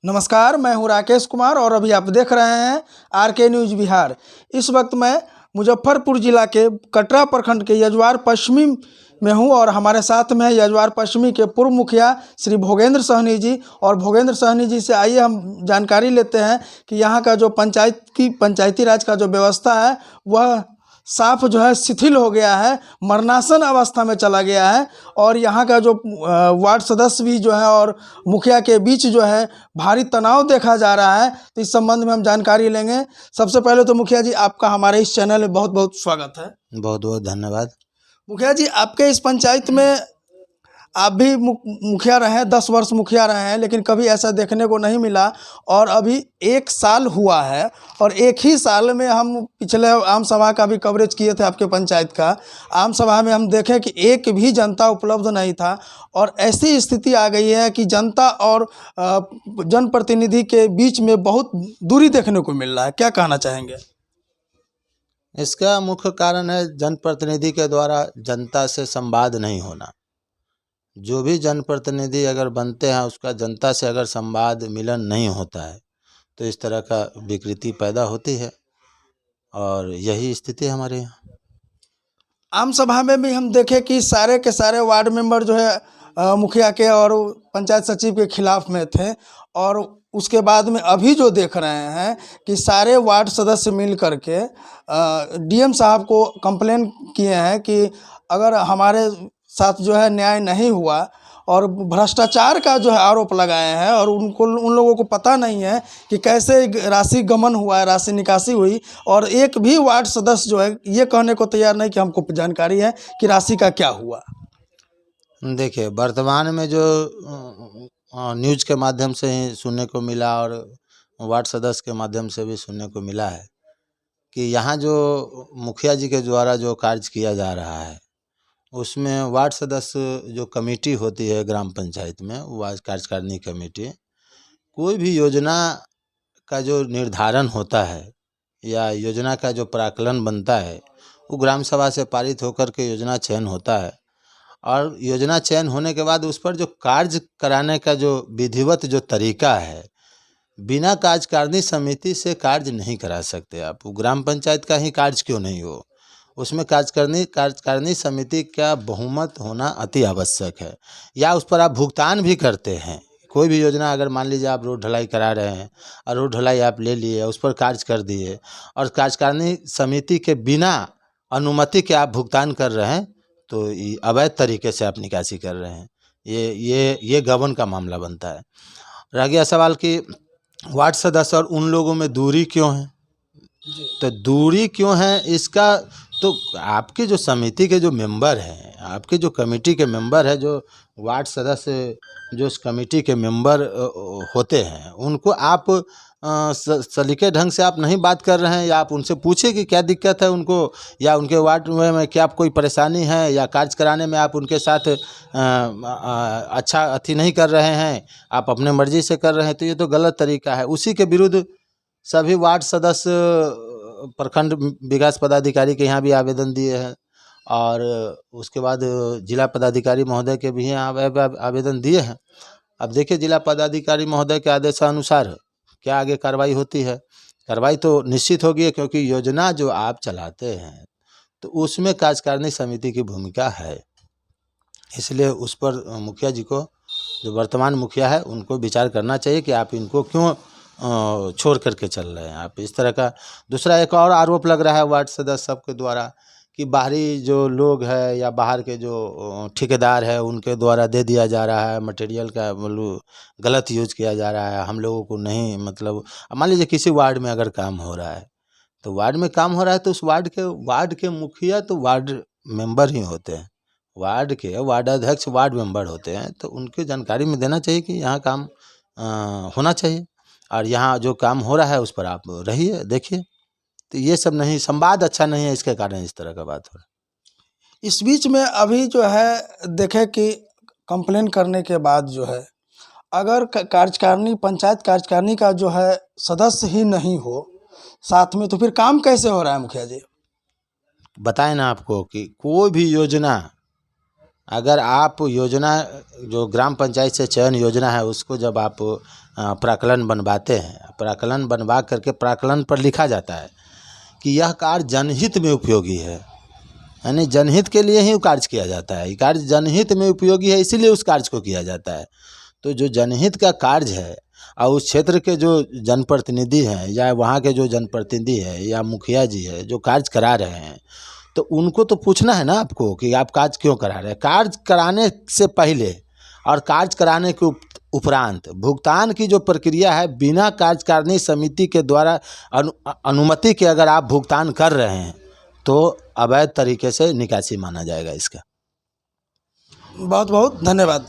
नमस्कार, मैं हूं राकेश कुमार और अभी आप देख रहे हैं आरके न्यूज़ बिहार। इस वक्त मैं मुजफ्फरपुर जिला के कटरा प्रखंड के यजवार पश्चिमी में हूं और हमारे साथ में है यजवार पश्चिमी के पूर्व मुखिया श्री भोगेंद्र सहनी जी। और भोगेंद्र सहनी जी से आइए हम जानकारी लेते हैं कि यहाँ का जो पंचायती राज का जो व्यवस्था है वह साफ जो है शिथिल हो गया है, मरणासन अवस्था में चला गया है। और यहाँ का जो वार्ड सदस्य भी जो है और मुखिया के बीच जो है भारी तनाव देखा जा रहा है। तो इस संबंध में हम जानकारी लेंगे। सबसे पहले तो मुखिया जी, आपका हमारे इस चैनल में बहुत बहुत स्वागत है। बहुत बहुत धन्यवाद। मुखिया जी, आपके इस पंचायत में आप भी मुखिया रहे हैं, 10 वर्ष मुखिया रहे हैं, लेकिन कभी ऐसा देखने को नहीं मिला। और अभी 1 साल हुआ है और एक ही साल में हम पिछले आम सभा का भी कवरेज किए थे आपके पंचायत का। आम सभा में हम देखें कि एक भी जनता उपलब्ध नहीं था और ऐसी स्थिति आ गई है कि जनता और जनप्रतिनिधि के बीच में बहुत दूरी देखने को मिल रहा है। क्या कहना चाहेंगे? इसका मुख्य कारण है जनप्रतिनिधि के द्वारा जनता से संवाद नहीं होना। जो भी जनप्रतिनिधि अगर बनते हैं उसका जनता से अगर संवाद मिलन नहीं होता है तो इस तरह का विकृति पैदा होती है और यही स्थिति है हमारे यहाँ। आम सभा में भी हम देखें कि सारे के सारे वार्ड मेंबर जो है मुखिया के और पंचायत सचिव के खिलाफ में थे। और उसके बाद में अभी जो देख रहे हैं कि सारे वार्ड सदस्य मिल करके डीएम साहब को कंप्लेन किए हैं कि अगर हमारे साथ जो है न्याय नहीं हुआ, और भ्रष्टाचार का जो है आरोप लगाए हैं। और उन लोगों को पता नहीं है कि कैसे राशि गमन हुआ है, राशि निकासी हुई। और एक भी वार्ड सदस्य जो है ये कहने को तैयार नहीं कि हमको जानकारी है कि राशि का क्या हुआ। देखिए, वर्तमान में जो न्यूज़ के माध्यम से ही सुनने को मिला और वार्ड सदस्य के माध्यम से भी सुनने को मिला है कि यहाँ जो मुखिया जी के द्वारा जो कार्य किया जा रहा है उसमें वार्ड सदस्य जो कमेटी होती है ग्राम पंचायत में, वार्ड कार्यकारिणी कमेटी, कोई भी योजना का जो निर्धारण होता है या योजना का जो प्राकलन बनता है वो ग्राम सभा से पारित होकर के योजना चयन होता है। और योजना चयन होने के बाद उस पर जो कार्य कराने का जो विधिवत जो तरीका है, बिना कार्यकारिणी समिति से कार्य नहीं करा सकते आप। वो ग्राम पंचायत का ही कार्य क्यों नहीं हो, उसमें कार्यकारिणी समिति का बहुमत होना अति आवश्यक है। या उस पर आप भुगतान भी करते हैं। कोई भी योजना, अगर मान लीजिए आप रोड ढलाई करा रहे हैं और रोड ढलाई आप ले लिए, उस पर कार्य कर दिए और कार्यकारिणी समिति के बिना अनुमति के आप भुगतान कर रहे हैं तो अवैध तरीके से आप निकासी कर रहे हैं। ये गबन का मामला बनता है। रह गया सवाल कि वार्ड सदस्य और उन लोगों में दूरी क्यों है, तो दूरी क्यों है इसका तो आपके जो समिति के जो मेंबर हैं, आपके जो कमेटी के मेंबर है, जो वार्ड सदस्य जो इस कमेटी के मेंबर होते हैं, उनको आप सलीके ढंग से आप नहीं बात कर रहे हैं या आप उनसे पूछे कि क्या दिक्कत है उनको, या उनके वार्ड में क्या कोई परेशानी है, या कार्य कराने में आप उनके साथ अच्छा अथी नहीं कर रहे हैं, आप अपने मर्जी से कर रहे हैं, तो ये तो गलत तरीका है। उसी के विरुद्ध सभी वार्ड सदस्य प्रखंड विकास पदाधिकारी के यहाँ भी आवेदन दिए हैं और उसके बाद जिला पदाधिकारी महोदय के भी यहाँ आवेदन दिए हैं। अब देखिए, जिला पदाधिकारी महोदय के आदेशानुसार क्या आगे कार्रवाई होती है। कार्रवाई तो निश्चित होगी, क्योंकि योजना जो आप चलाते हैं तो उसमें कार्यकारिणी समिति की भूमिका है। इसलिए उस पर मुखिया जी को, जो वर्तमान मुखिया है, उनको विचार करना चाहिए कि आप इनको क्यों छोड़ करके चल रहे हैं आप इस तरह का। दूसरा एक और आरोप लग रहा है वार्ड सदस्य सबके द्वारा कि बाहरी जो लोग हैं या बाहर के जो ठेकेदार है उनके द्वारा दे दिया जा रहा है मटेरियल का, मतलब गलत यूज किया जा रहा है। हम लोगों को नहीं, मतलब मान लीजिए किसी वार्ड में अगर काम हो रहा है तो वार्ड में काम हो रहा है तो उस वार्ड के मुखिया तो वार्ड मेंबर ही होते हैं, वार्ड के वार्ड अध्यक्ष वार्ड मेंबर होते हैं, तो उनकी जानकारी में देना चाहिए कि यहाँ काम होना चाहिए और यहाँ जो काम हो रहा है उस पर आप रहिए, देखिए। तो ये सब नहीं, संवाद अच्छा नहीं है, इसके कारण इस तरह का बात हो रहा है। इस बीच में अभी जो है देखें कि कंप्लेन करने के बाद जो है अगर पंचायत कार्यकारिणी का जो है सदस्य ही नहीं हो साथ में, तो फिर काम कैसे हो रहा है मुखिया जी? बताएं ना आपको कि कोई भी योजना अगर आप योजना जो ग्राम पंचायत से चयन योजना है उसको जब आप प्राक्कलन बनवाते हैं, प्राक्कलन बनवा करके प्राक्कलन पर लिखा जाता है कि यह कार्य जनहित में उपयोगी है, यानी जनहित के लिए ही कार्य किया जाता है। ये कार्य जनहित में उपयोगी है, इसीलिए उस कार्य को किया जाता है। तो जो जनहित का कार्य है और उस क्षेत्र के जो जनप्रतिनिधि हैं या वहाँ के जो जनप्रतिनिधि है या मुखिया जी है जो कार्य करा रहे हैं, तो उनको तो पूछना है ना आपको कि आप कार्य क्यों करा रहे हैं। कार्य कराने से पहले और कार्य कराने के उपरांत भुगतान की जो प्रक्रिया है, बिना कार्यकारिणी समिति के द्वारा अनुमति के अगर आप भुगतान कर रहे हैं तो अवैध तरीके से निकासी माना जाएगा इसका। बहुत बहुत धन्यवाद।